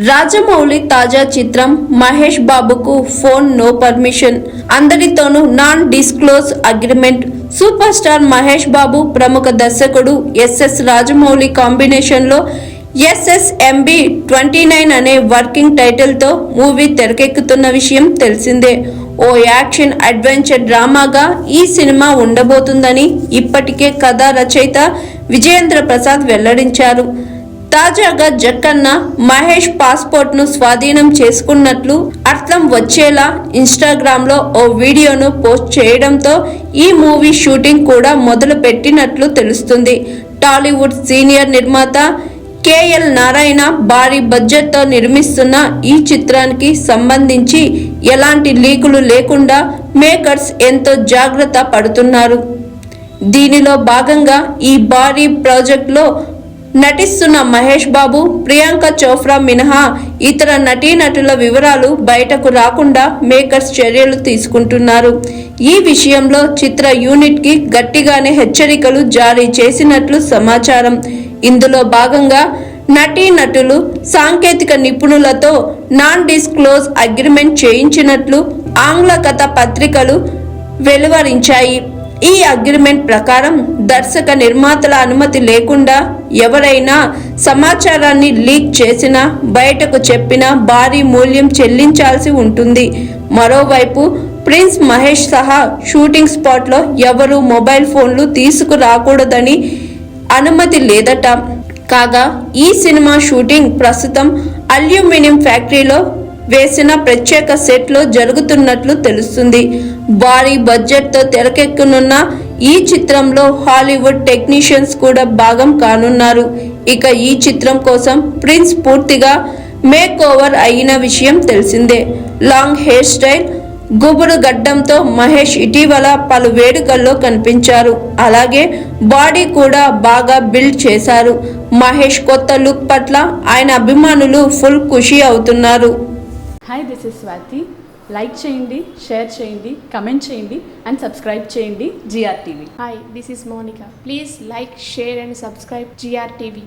రాజమౌళి తాజా చిత్రం మహేష్ బాబుకు ఫోన్ నో పర్మిషన్, అందరితోనూ non disclose agreement. Super star Mahesh Babu ప్రముఖ దర్శకుడు ఎస్ఎస్ రాజమౌళి కాంబినేషన్ లో SSMB 29 అనే వర్కింగ్ టైటిల్ తో మూవీ తెరకెక్కుతున్న విషయం తెలిసిందే. ఓ యాక్షన్ అడ్వెంచర్ డ్రామాగా ఈ సినిమా ఉండబోతుందని ఇప్పటికే కథా రచయిత విజయేంద్ర ప్రసాద్ వెల్లడించారు. తాజాగా జక్కన్న మహేష్ పాస్పోర్ట్ ను స్వాధీనం చేసుకున్నట్లు అర్థం వచ్చేలా ఇన్స్టాగ్రామ్ లో ఓ వీడియోను పోస్ట్ చేయడంతో ఈ మూవీ షూటింగ్ కూడా మొదలు పెట్టినట్లు తెలుస్తుంది. టాలీవుడ్ సీనియర్ నిర్మాత KL నారాయణ భారీ బడ్జెట్ తో నిర్మిస్తున్న ఈ చిత్రానికి సంబంధించి ఎలాంటి లీకులు లేకుండా మేకర్స్ ఎంతో జాగ్రత్త పడుతున్నారు. దీనిలో భాగంగా ఈ భారీ ప్రాజెక్ట్ లో నటిస్తున్న మహేష్ బాబు, ప్రియాంక చోప్రా మినహా ఇతర నటీనటుల వివరాలు బయటకు రాకుండా మేకర్స్ చర్యలు తీసుకుంటున్నారు. ఈ విషయంలో చిత్ర యూనిట్ కి గట్టిగానే హెచ్చరికలు జారీ చేసినట్లు సమాచారం. ఇందులో భాగంగా నటీనటులు, సాంకేతిక నిపుణులతో నాన్ డిస్క్లోజ్ అగ్రిమెంట్ చేయించినట్లు ఆంగ్ల కథ పత్రికలు వెలువరించాయి. ఈ అగ్రిమెంట్ ప్రకారం దర్శక నిర్మాతల అనుమతి లేకుండా ఎవరైనా సమాచారాన్ని లీక్ చేసినా, బయటకు చెప్పినా భారీ మూల్యం చెల్లించాల్సి ఉంటుంది. మరోవైపు ప్రిన్స్ మహేష్ సహా షూటింగ్ స్పాట్ లో ఎవరూ మొబైల్ ఫోన్లు తీసుకురాకూడదని అనుమతి లేదట. కాగా ఈ సినిమా షూటింగ్ ప్రస్తుతం అల్యూమినియం ఫ్యాక్టరీలో వేసిన ప్రత్యేక సెట్ లో జరుగుతున్నట్లు తెలుస్తుంది. భారీ బడ్జెట్ తో తెరకెక్కనున్న ఈ చిత్రంలో హాలీవుడ్ టెక్నీషియన్స్ కూడా భాగం కానున్నారు. ఇక ఈ చిత్రం కోసం ప్రిన్స్ పూర్తిగా మేక్ ఓవర్ అయిన విషయం తెలిసిందే. లాంగ్ హెయిర్ స్టైల్, గుబురు గడ్డంతో మహేష్ ఇటీవల పలు వేడుకల్లో కనిపించారు. అలాగే బాడీ కూడా బాగా బిల్డ్ చేశారు. మహేష్ కొత్త లుక్ పట్ల ఆయన అభిమానులు ఫుల్ ఖుషి అవుతున్నారు. Hi, this is Swathi. Like చేయండి, షేర్ చేయండి, కమెంట్ చేయండి అండ్ సబ్స్క్రైబ్ చేయండి GRTV. Hi, this is Monica. Please like, share and subscribe GRTV.